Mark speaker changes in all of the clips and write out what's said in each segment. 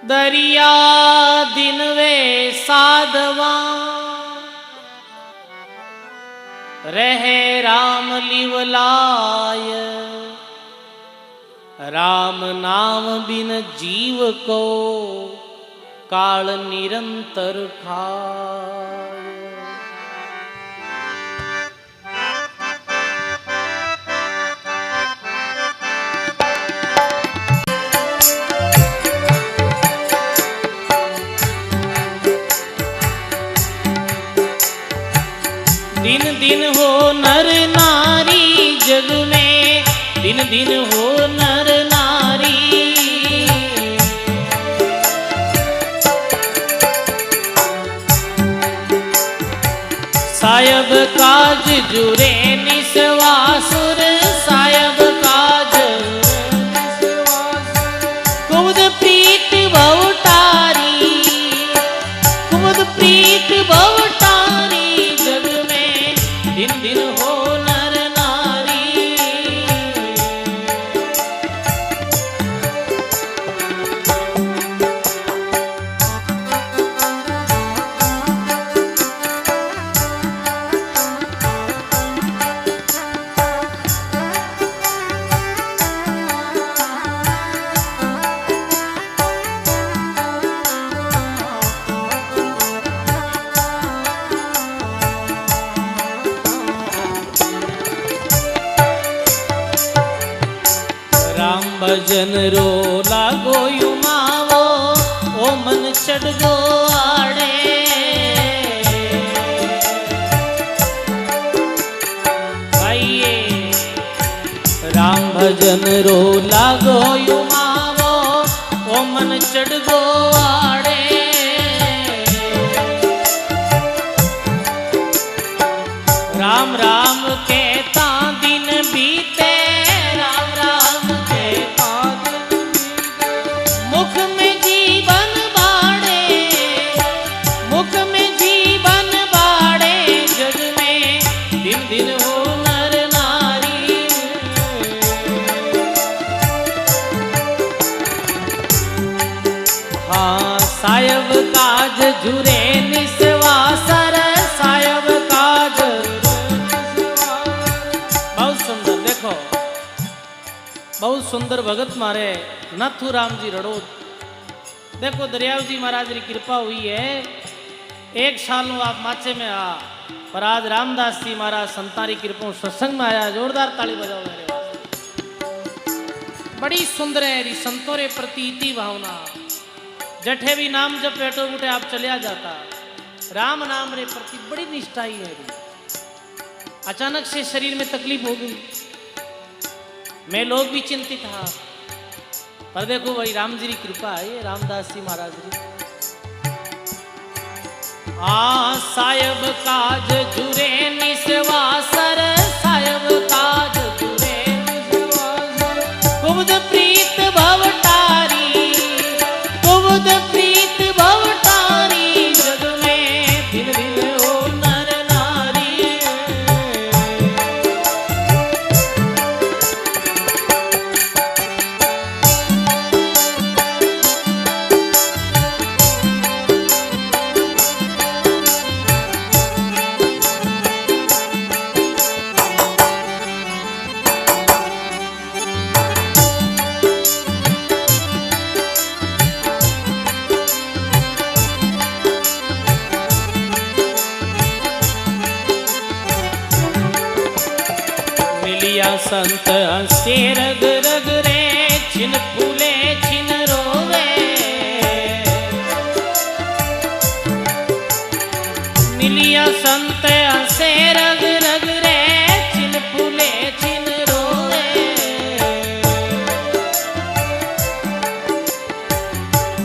Speaker 1: दरिया दिन वे साधवा रहे राम लिवलाय। राम नाम बिन जीव को काल निरंतर खाय। दिन दिन हो नर नारी जग में, दिन दिन हो नर नारी। सायब काज जुरे निस्वासुर, सायब काज कुमुद प्रीत बहुटारी, कुमुद प्रीत बहुटारी। जग में दिन दिन हो नर नारी। राम भजन रो लागो युमावो, ओ मन चढ़ गो आड़े। भाइये राम भजन रो लागो युमावो, ओ मन चढ़ गो आड़े। राम राम कहता दिन बीते, राम राम कहता दिन बीते। मुख में जीवन बाड़े, मुख में जीवन बाड़े। जग में दिन दिन हो नर नारी। हाँ सायब काज जुरे निस्वासर, सायब काज। बहुत सुंदर भगत मारे नाथूराम जी रड़ोद। देखो दरियाव जी महाराज की कृपा हुई है, एक साल आप माचे में आ, पर आज रामदास जी महाराज संतारी कृपा सत्संग में आया। जोरदार ताली बजाओ मेरे वास्ते। बड़ी सुंदर है री संतों रे प्रति इति भावना। जठे भी नाम जब पेटो बूटे आप चलिया जाता, राम नाम रे प्रति बड़ी निष्ठाई है। अचानक से शरीर में तकलीफ हो गई, मैं लोग भी चिंतित था, पर देखो भाई राम जी की कृपा है, रामदास जी महाराज जी। सायब काज जुरे निस्वासर, सायब काज जुरे निस्वासर। कुमुद प्रीत भवटारी, कुमुद प्रीत भवटारी। जग में दिन दिन हो नर नारी। संत हंसे रग रग रे, छिन फूले छिन रोवे। मिलिया संत हंसे रग रग रे, छिन फूले छिन रोवे।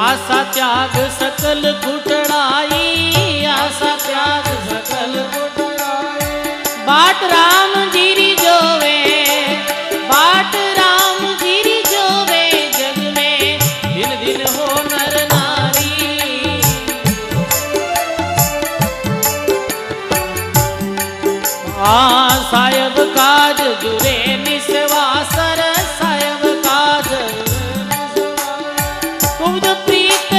Speaker 1: आशा त्याग सकल घुटड़ाई, आशा त्याग सकल घुटड़ाई। बाट राम जीरी जोवे, बाट राम जीरी जोवे। जग में दिन दिन हो नर नारी। सायब काज जुरे निस्वासर, सायब काज कुमुद प्रीत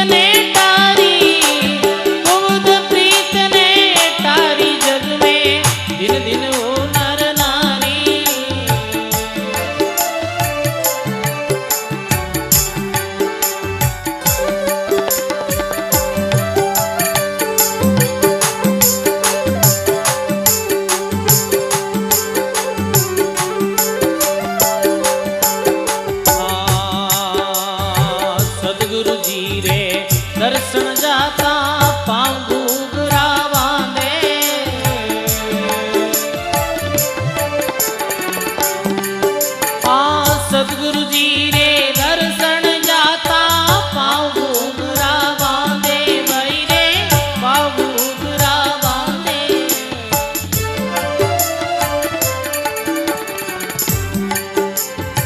Speaker 1: जी रे दर्शन जाता पाँव घूघरा बांधे। हाँ सतगुरु जी रे दर्शन जाता पाँव घूघरा बांधे भाई रे पाँव घूघरा बांधे।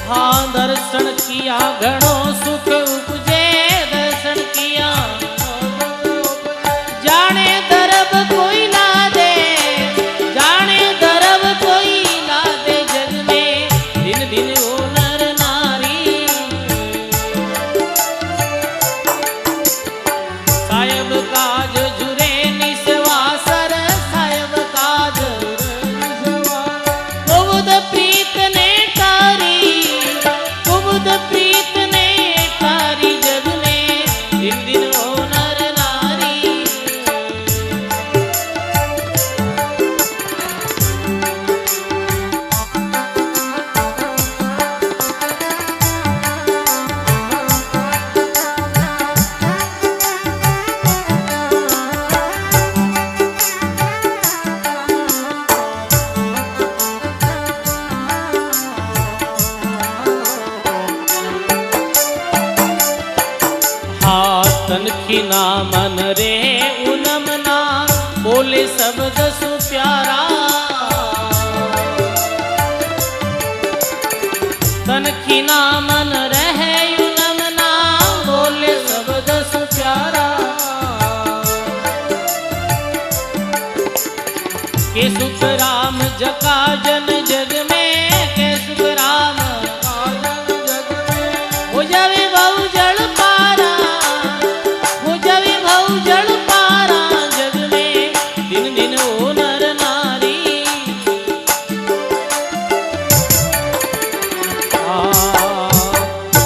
Speaker 1: हाँ दर्शन किया घणो सुख उपजे दर्शन किया जाने दरब कोई ला दे जाने दरब कोई ला दे जग में दिन दिन वो नर नारी। सायब काज जुरे निस्वासर सायब काज कुबुद प्रीत ने तारी कुबुद प्रीत ने तारी जग में दिन दिन वो नर नारी। तनखी ना मन रे उनम ना बोले शब्द सु प्यारा। तनखी ना मन रहे उनम ना बोले शब्द सु प्यारा। के सुख राम जका जन जग में के सुख राम जग में हो जावे बहु जल पारा हो जावे बहु जल पारा जग में दिन दिन ओ नर नारी।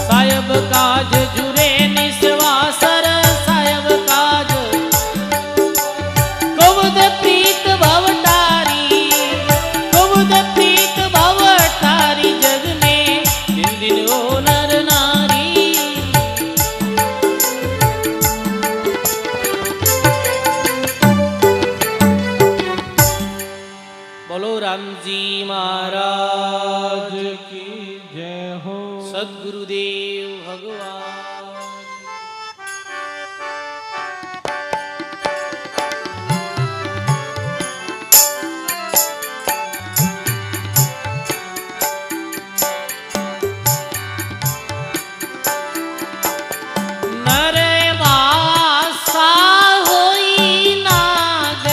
Speaker 1: सायब काज जुरे निस्वासर सायब काज कुबुद प्रीत भवटारी कुबुद प्रीत भवटारी जग में दिन दिन ओ नर नारी। बोलो राम जी महाराज की जय हो। सद्गुरुदेव भगवान नर वासा होई नाग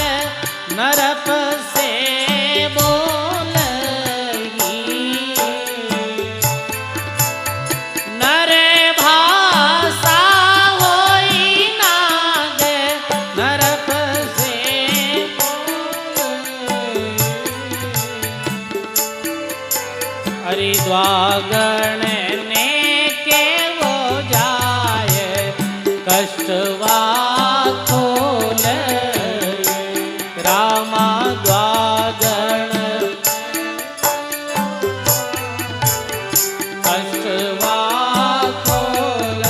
Speaker 1: नरप से नर भाषा होई नाग नरप से अरे द्वागण ने के वो जाय कष्टवा खोल रामा द्वागण कष्टवा खोल।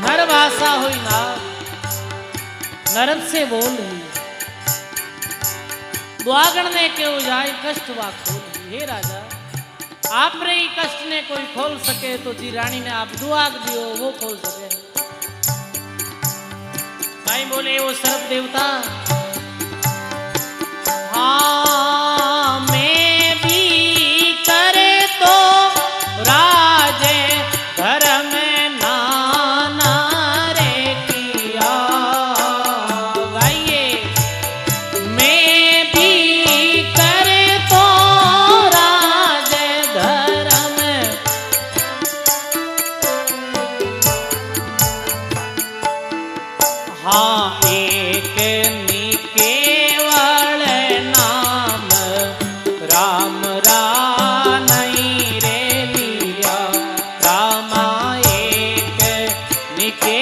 Speaker 1: नर भाषा हुई ना नरक से बोल रही द्वागण ने क्यों जाए कष्ट वा खोल। हे राजा आप रे ही कष्ट ने कोई खोल सके तो जी रानी ने आप दुआग दियो वो खोल सके। भाई बोले वो सर्प देवता हाँ मैं भी करे तो राजे धर्म नाना रे किया। गाइए मैं भी करे तो राजे धर्म हाँ एक निकेवल नाम राम रा नहीं रे लिया। रामा एक निके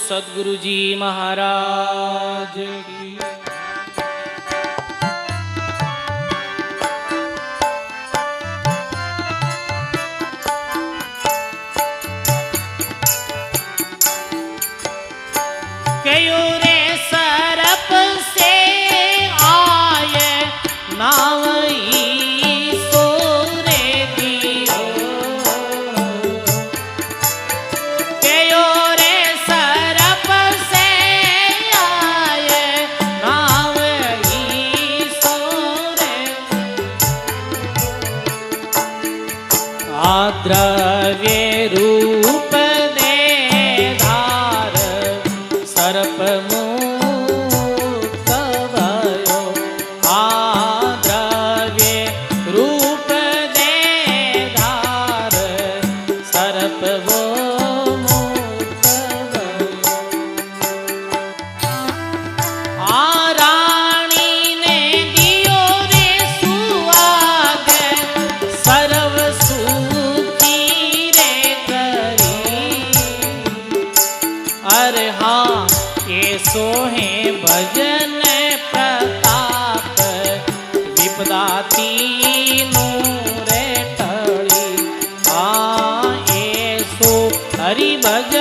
Speaker 1: सदगुरु जी महाराज की। कयो रे सरप से आए नाव सोरे दियो, कयो रे सरप से आए नाव सोरे, आद्रव्य रूप दे धार सर्प मुक्त भयो, आद्रव्य रूप दे धार सर्प वो मुक्त भयो। आ रानी ने दियो रे सुहाग सर्व सुखी रे करी, अरे हाँ के सोहे भजन प्रताप विपदा तीनों रे टળી, आ ए सो हरि भजन